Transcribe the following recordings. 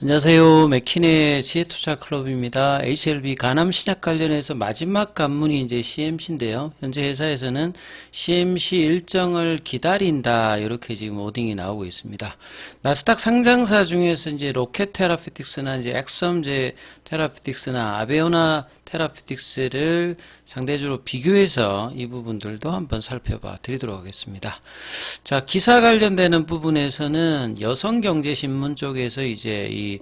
안녕하세요. 맥킨의 지혜투자클럽입니다. HLB 간암 신약 관련해서 마지막 관문이 이제 CMC인데요. 현재 회사에서는 CMC 일정을 기다린다. 이렇게 지금 워딩이 나오고 있습니다. 나스닥 상장사 중에서 이제 로켓 테라피틱스나 이제 엑섬제 테라피틱스나 아베오나 테라피틱스를 상대적으로 비교해서 이 부분들도 한번 살펴봐 드리도록 하겠습니다. 자, 기사 관련되는 부분에서는 여성경제신문 쪽에서 이제 이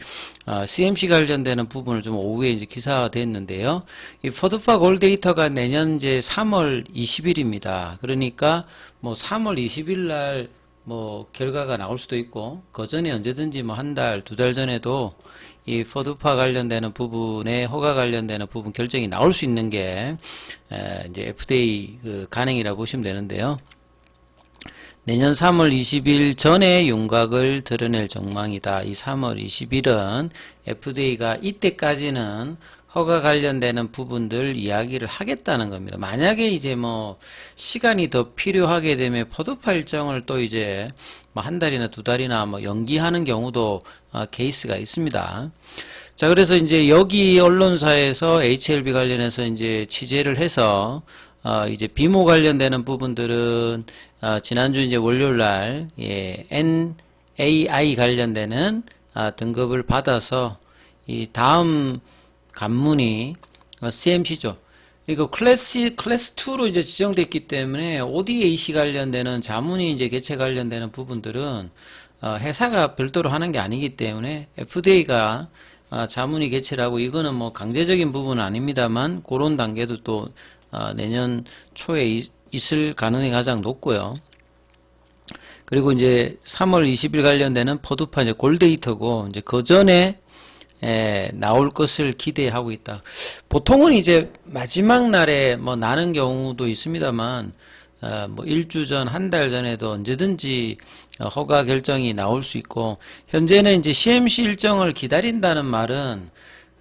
CMC 관련되는 부분을 좀 오후에 이제 기사화됐는데요. 이 포드파 골 데이터가 내년 이제 3월 20일입니다. 그러니까 뭐 3월 20일 날 뭐 결과가 나올 수도 있고 그 전에 언제든지 뭐 한 달, 두 달 전에도 이 포드파 관련되는 부분에 허가 관련되는 부분 결정이 나올 수 있는 게 이제 FDA 그 가능이라고 보시면 되는데요. 내년 3월 20일 전에 윤곽을 드러낼 전망이다. 이 3월 20일은 FDA가 이때까지는 허가 관련되는 부분들 이야기를 하겠다는 겁니다. 만약에 이제 뭐 시간이 더 필요하게 되면 포드파 일정을 또 이제 뭐 한 달이나 두 달이나 뭐 연기하는 경우도 케이스가 있습니다. 자, 그래서 이제 여기 언론사에서 HLB 관련해서 이제 취재를 해서 이제 비모 관련되는 부분들은 지난주 이제 월요일 날 NAI 관련되는 등급을 받아서 이 다음 관문이 CMC죠. 이거 클래스 2로 이제 지정됐기 때문에 ODAC 관련되는 자문이 이제 개최 관련되는 부분들은 회사가 별도로 하는 게 아니기 때문에 FDA가 자문이 개최를 하고 이거는 뭐 강제적인 부분은 아닙니다만 그런 단계도 또 내년 초에 있을 가능성이 가장 높고요. 그리고 이제 3월 20일 관련되는 포드파 이제 골데이터고 이제 그 전에 나올 것을 기대하고 있다. 보통은 이제 마지막 날에 뭐 나는 경우도 있습니다만 뭐 일주 전, 한 달 전에도 언제든지 허가 결정이 나올 수 있고 현재는 이제 CMC 일정을 기다린다는 말은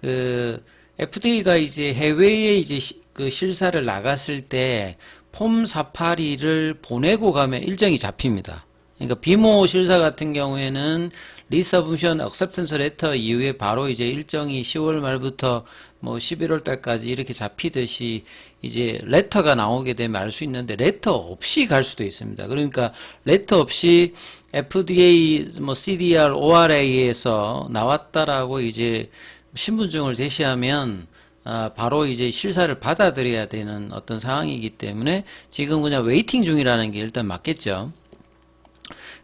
그 FDA가 이제 해외에 이제 그 실사를 나갔을 때 폼 482를 보내고 가면 일정이 잡힙니다. 그러니까 비모 실사 같은 경우에는 리서브션 억셉턴스 레터 이후에 바로 이제 일정이 10월 말부터 뭐 11월 달까지 이렇게 잡히듯이 이제 레터가 나오게 되면 알 수 있는데 레터 없이 갈 수도 있습니다. 그러니까 레터 없이 FDA 뭐 CDR ORA에서 나왔다라고 이제 신분증을 제시하면 바로 이제 실사를 받아들여야 되는 어떤 상황이기 때문에 지금 그냥 웨이팅 중이라는 게 일단 맞겠죠.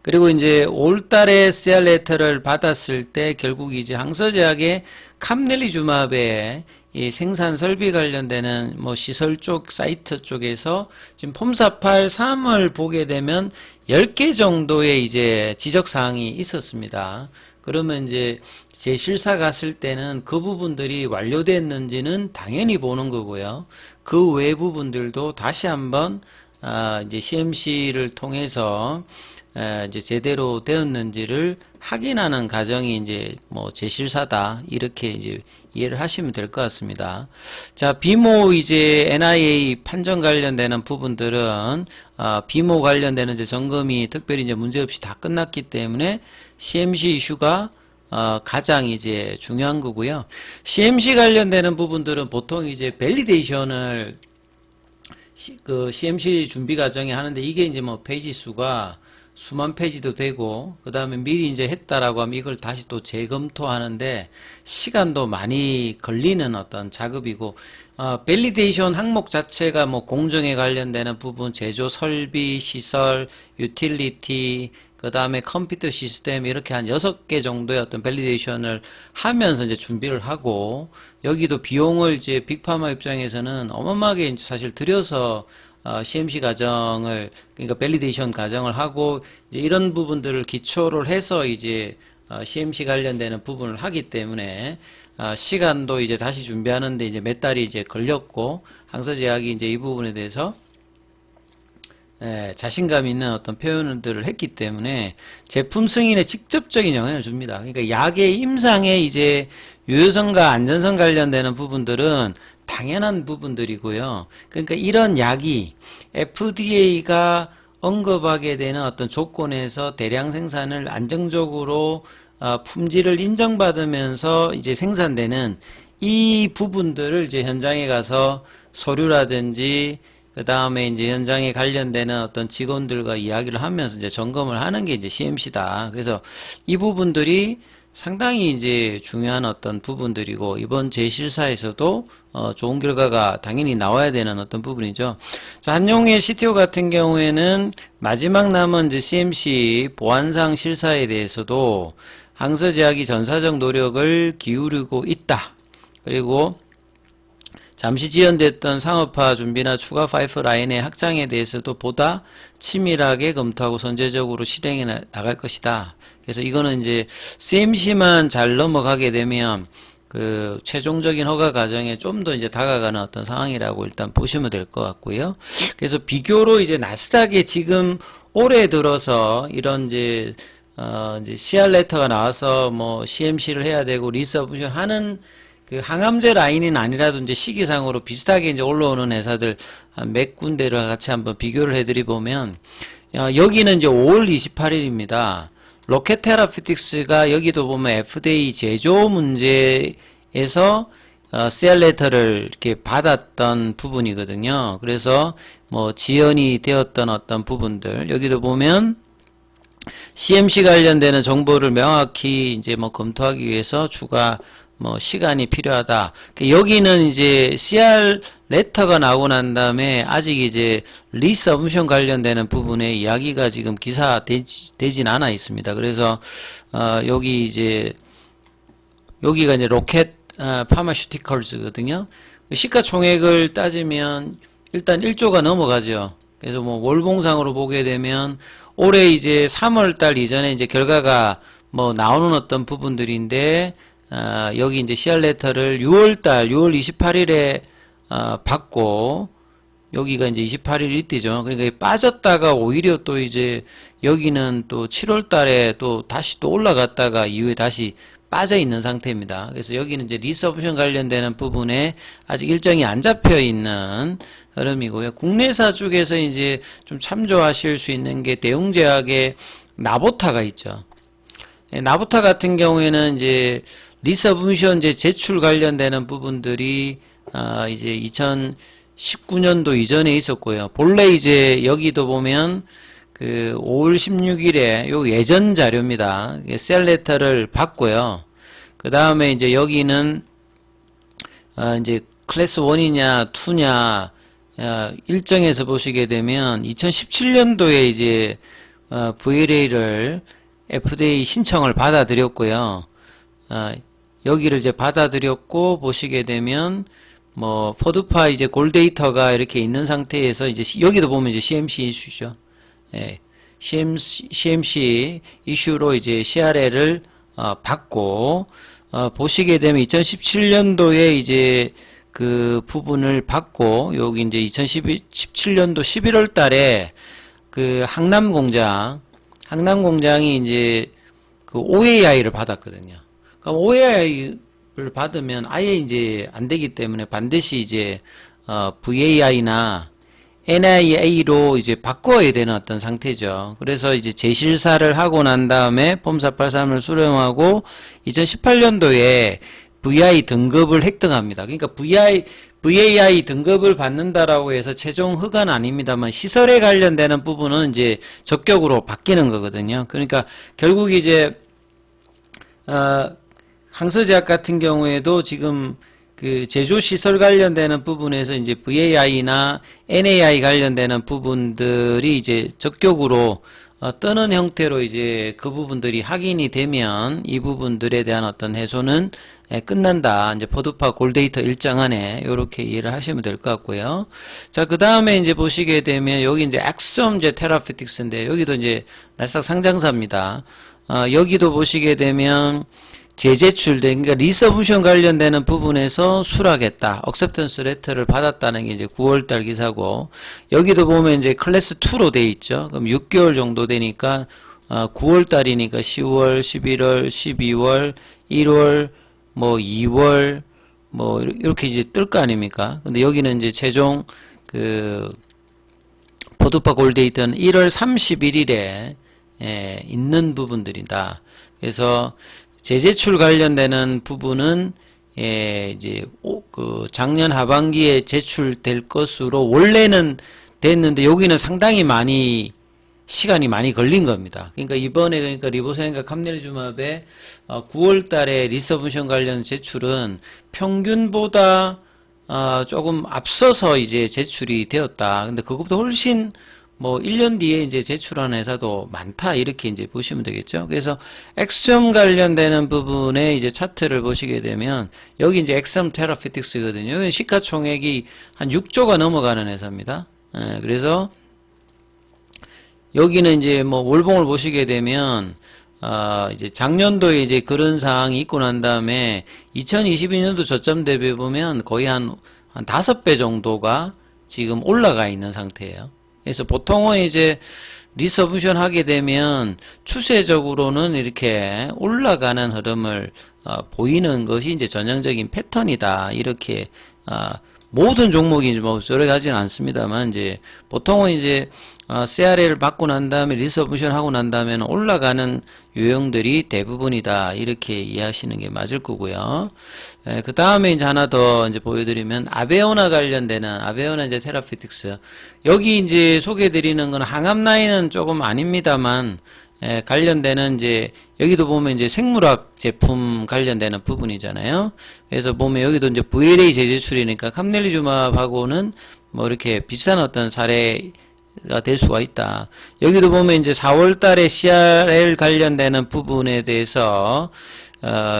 그리고 이제 올 달에 CR 레터를 받았을 때 결국 이제 항서제약의 캄넬리주마베의 이 생산 설비 관련되는 뭐 시설 쪽 사이트 쪽에서 지금 폼483을 3을 보게 되면 10개 정도의 이제 지적 사항이 있었습니다. 그러면 이제 제 실사 갔을 때는 그 부분들이 완료됐는지는 당연히 보는 거고요. 그 외 부분들도 다시 한번 이제 CMC를 통해서 이제 제대로 되었는지를 확인하는 과정이 이제 뭐 제실사다 이렇게 이제 이해를 하시면 될 것 같습니다. 자, 비모 이제 NIA 판정 관련되는 부분들은 비모 관련되는 이제 점검이 특별히 이제 문제없이 다 끝났기 때문에 CMC 이슈가 가장 이제 중요한 거고요. CMC 관련되는 부분들은 보통 이제 밸리데이션을 그 CMC 준비 과정에 하는데 이게 이제 뭐 페이지 수가 수만 페이지도 되고 그 다음에 미리 이제 했다라고 하면 이걸 다시 또 재검토하는데 시간도 많이 걸리는 어떤 작업이고 밸리데이션 항목 자체가 뭐 공정에 관련되는 부분, 제조 설비, 시설, 유틸리티, 그 다음에 컴퓨터 시스템 이렇게 한 6개 정도의 어떤 밸리데이션을 하면서 이제 준비를 하고 여기도 비용을 이제 빅파마 입장에서는 어마어마하게 사실 들여서 CMC 과정을 그러니까 밸리데이션 과정을 하고 이제 이런 부분들을 기초를 해서 이제 CMC 관련되는 부분을 하기 때문에 시간도 이제 다시 준비하는데 이제 몇 달이 이제 걸렸고 항서제약이 이제 이 부분에 대해서 자신감 있는 어떤 표현들을 했기 때문에 제품 승인에 직접적인 영향을 줍니다. 그러니까 약의 임상에 이제 유효성과 안전성 관련되는 부분들은 당연한 부분들이고요. 그러니까 이런 약이 FDA가 언급하게 되는 어떤 조건에서 대량 생산을 안정적으로 품질을 인정받으면서 이제 생산되는 이 부분들을 이제 현장에 가서 서류라든지 그 다음에 이제 현장에 관련되는 어떤 직원들과 이야기를 하면서 이제 점검을 하는 게 이제 CMC다. 그래서 이 부분들이 상당히 이제 중요한 어떤 부분들이고, 이번 제실사에서도 좋은 결과가 당연히 나와야 되는 어떤 부분이죠. 자, 한용의 CTO 같은 경우에는 마지막 남은 이제 CMC 보안상 실사에 대해서도 항서제약이 전사적 노력을 기울이고 있다. 그리고 잠시 지연됐던 상업화 준비나 추가 파이프라인의 확장에 대해서도 보다 치밀하게 검토하고 선제적으로 실행해 나갈 것이다. 그래서 이거는 이제 CMC만 잘 넘어가게 되면 그 최종적인 허가 과정에 좀 더 이제 다가가는 어떤 상황이라고 일단 보시면 될 것 같고요. 그래서 비교로 이제 나스닥에 지금 올해 들어서 이런 이제 CR 레터가 나와서 뭐 CMC를 해야 되고 리서브션 하는 그 항암제 라인은 아니라도 이제 시기상으로 비슷하게 이제 올라오는 회사들 한 몇 군데를 같이 한번 비교를 해드리 보면, 여기는 이제 5월 28일입니다. 로켓 테라피틱스가 여기도 보면 FDA 제조 문제에서 CR 레터를 이렇게 받았던 부분이거든요. 그래서 뭐 지연이 되었던 어떤 부분들, 여기도 보면 CMC 관련되는 정보를 명확히 이제 뭐 검토하기 위해서 추가 뭐 시간이 필요하다. 여기는 이제 CR 레터가 나오고 난 다음에 아직 이제 리서브션 관련되는 부분에 이야기가 지금 기사되진 않아 있습니다. 그래서 여기 이제 여기가 이제 로켓 파마슈티컬스거든요. 시가총액을 따지면 일단 1조가 넘어가죠. 그래서 뭐 월봉상으로 보게 되면 올해 이제 3월달 이전에 이제 결과가 뭐 나오는 어떤 부분들인데, 여기 이제 CR 레터를 6월 28일에 받고, 여기가 이제 28일 이때죠. 그러니까 빠졌다가 오히려 또 이제 여기는 또 7월 달에 또 다시 또 올라갔다가 이후에 다시 빠져 있는 상태입니다. 그래서 여기는 이제 리서브션 관련되는 부분에 아직 일정이 안 잡혀 있는 흐름이고요. 국내사 쪽에서 이제 좀 참조하실 수 있는 게 대웅제약의 나보타가 있죠. 나보타 같은 경우에는 이제 리서브션 이제 제출 관련되는 부분들이 이제 2019년도 이전에 있었고요. 본래 이제 여기도 보면 그 5월 16일에 요 예전 자료입니다. CR 레터를 받고요. 그 다음에 이제 여기는 이제 클래스 1이냐 2냐 일정에서 보시게 되면 2017년도에 이제 VLA를 FDA 신청을 받아들였고요. 여기를 이제 받아들였고 보시게 되면 뭐 포드파 이제 골 데이터가 이렇게 있는 상태에서 이제 여기도 보면 이제 CMC 이슈죠. 예, CMC 이슈로 이제 CRL을 받고 보시게 되면 2017년도에 이제 그 부분을 받고, 여기 이제 2017년도 11월 달에 그 항남공장이 이제 그 OAI를 받았거든요. 그럼 OAI를 받으면 아예 이제 안 되기 때문에 반드시 이제 VAI나 NIA로 이제 바꿔야 되는 어떤 상태죠. 그래서 이제 재실사를 하고 난 다음에 폼 483을 수령하고 2018년도에 VI 등급을 획득합니다. 그러니까 VAI 등급을 받는다라고 해서 최종 허가는 아닙니다만 시설에 관련되는 부분은 이제 적격으로 바뀌는 거거든요. 그러니까 결국 이제 항서제약 같은 경우에도 지금 그 제조시설 관련되는 부분에서 이제 VAI나 NAI 관련되는 부분들이 이제 적격으로 뜨는 형태로 이제 그 부분들이 확인이 되면 이 부분들에 대한 어떤 해소는 끝난다. 이제 포드파 골데이터 일정 안에 이렇게 이해를 하시면 될 것 같고요. 자, 그 다음에 이제 보시게 되면 여기 이제 액섬 이제 테라피틱스인데 여기도 이제 나스닥 상장사입니다. 여기도 보시게 되면 재제출된, 그러니까 리서브션 관련되는 부분에서 수락했다. 억셉턴스 레터를 받았다는 게 이제 9월달 기사고, 여기도 보면 이제 클래스 2로 돼 있죠. 그럼 6개월 정도 되니까 9월달이니까 10월, 11월, 12월, 1월, 뭐 2월, 뭐 이렇게 이제 뜰 거 아닙니까? 근데 여기는 이제 최종 그 포드파 골데이터는 1월 31일에 있는 부분들이다. 그래서 재제출 관련되는 부분은 이제 작년 하반기에 제출될 것으로 원래는 됐는데 여기는 상당히 시간이 많이 걸린 겁니다. 그러니까 이번에 리보셈과 캄넬주맙의 9월 달에 리서브션 관련 제출은 평균보다 조금 앞서서 이제 제출이 되었다. 근데 그것보다 훨씬 1년 뒤에 이제 제출하는 회사도 많다. 이렇게 이제 보시면 되겠죠. 그래서 엑스점 관련되는 부분에 이제 차트를 보시게 되면 여기 이제 엑섬 테라피틱스거든요. 시가총액이 한 6조가 넘어가는 회사입니다. 그래서 여기는 이제 월봉을 보시게 되면 이제 작년도에 이제 그런 사항이 있고 난 다음에 2022년도 저점 대비 보면 거의 한 5배 정도가 지금 올라가 있는 상태예요. 그래서 보통은 이제 리서브션 하게 되면 추세적으로는 이렇게 올라가는 흐름을 보이는 것이 이제 전형적인 패턴이다. 이렇게 모든 종목이 여러 가지는 않습니다만 이제 보통은 이제 CRL을 받고 난 다음에 리서브션 하고 난 다음에는 올라가는 유형들이 대부분이다. 이렇게 이해하시는 게 맞을 거고요. 그 다음에 이제 하나 더 이제 보여드리면 아베오나 관련되는 아베오나 이제 테라피틱스. 여기 이제 소개드리는 건 항암 라인은 조금 아닙니다만 관련되는 이제 여기도 보면 이제 생물학 제품 관련되는 부분이잖아요. 그래서 보면 여기도 이제 VLA 재제출이니까 캄넬리주맙하고는 이렇게 비슷한 어떤 사례가 될 수가 있다. 여기도 보면 이제 4월 달에 CRL 관련되는 부분에 대해서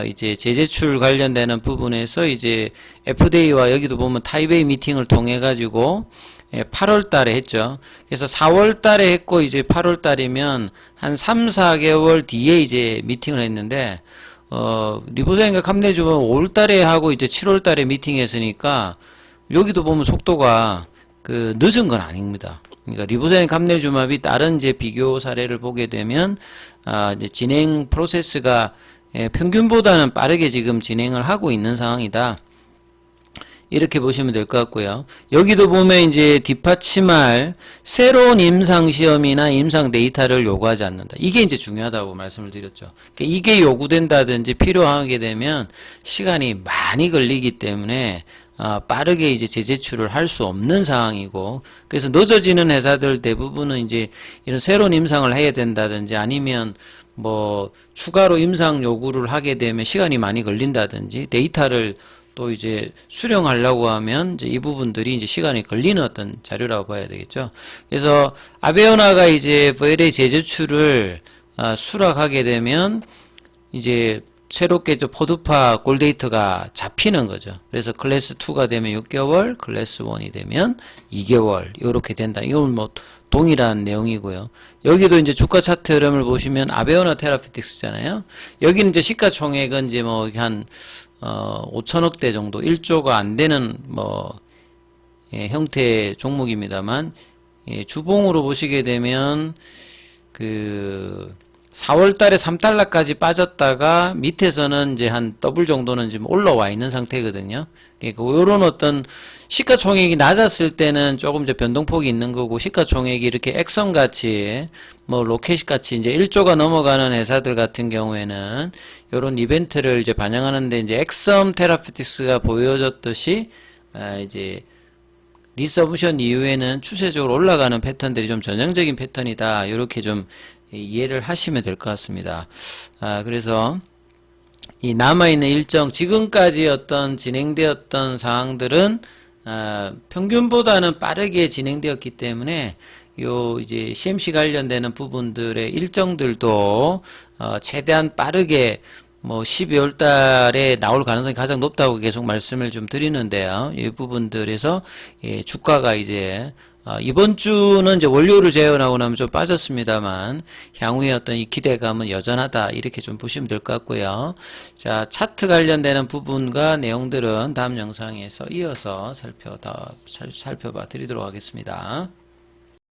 이제 재제출 관련되는 부분에서 이제 FDA와 여기도 보면 타이베이 미팅을 통해 가지고 8월 달에 했죠. 그래서 4월 달에 했고 이제 8월 달이면 한 3, 4개월 뒤에 이제 미팅을 했는데 리보셈과 캄넬주맙 5월 달에 하고 이제 7월 달에 미팅했으니까 여기도 보면 속도가 늦은 건 아닙니다. 그러니까 리보셈 캄넬주맙이 다른 이제 비교 사례를 보게 되면 이제 진행 프로세스가 평균보다는 빠르게 지금 진행을 하고 있는 상황이다. 이렇게 보시면 될 것 같고요. 여기도 보면 이제 뒷받침할 새로운 임상시험이나 임상 데이터를 요구하지 않는다. 이게 이제 중요하다고 말씀을 드렸죠. 그러니까 이게 요구된다든지 필요하게 되면 시간이 많이 걸리기 때문에 빠르게 이제 재제출을 할 수 없는 상황이고, 그래서 늦어지는 회사들 대부분은 이제 이런 새로운 임상을 해야 된다든지 아니면 추가로 임상 요구를 하게 되면 시간이 많이 걸린다든지 데이터를 또 이제 수령하려고 하면 이제 이 부분들이 이제 시간이 걸리는 어떤 자료라고 봐야 되겠죠. 그래서 아베오나가 이제 VLA 재제출을 수락하게 되면 이제 새롭게 또 포드파 골데이터가 잡히는 거죠. 그래서 클래스 2가 되면 6개월, 클래스 1이 되면 2개월 이렇게 된다. 이건 동일한 내용이고요. 여기도 이제 주가 차트 흐름을 보시면 아베오나 테라피틱스잖아요. 여기는 이제 시가총액은 이제 한 5천억대 정도, 1조가 안 되는 형태의 종목입니다만, 주봉으로 보시게 되면 4월 달에 3달러까지 빠졌다가 밑에서는 이제 한 더블 정도는 지금 올라와 있는 상태거든요. 그러니까 요런 어떤 시가총액이 낮았을 때는 조금 이제 변동폭이 있는 거고, 시가총액이 이렇게 엑섬 같이 로켓 같이 이제 1조가 넘어가는 회사들 같은 경우에는 요런 이벤트를 이제 반영하는데, 이제 엑섬 테라피틱스가 보여줬듯이 이제 리서브션 이후에는 추세적으로 올라가는 패턴들이 좀 전형적인 패턴이다. 이렇게 좀 이해를 하시면 될 것 같습니다. 그래서 이 남아있는 일정, 지금까지 어떤 진행되었던 사항들은 평균보다는 빠르게 진행되었기 때문에 요 이제 CMC 관련되는 부분들의 일정들도 최대한 빠르게 12월 달에 나올 가능성이 가장 높다고 계속 말씀을 좀 드리는데요. 이 부분들에서 주가가 이제 이번 주는 이제 원료를 제외하고 나면 좀 빠졌습니다만 향후에 어떤 이 기대감은 여전하다, 이렇게 좀 보시면 될 것 같고요. 자, 차트 관련되는 부분과 내용들은 다음 영상에서 이어서 살펴봐 드리도록 하겠습니다.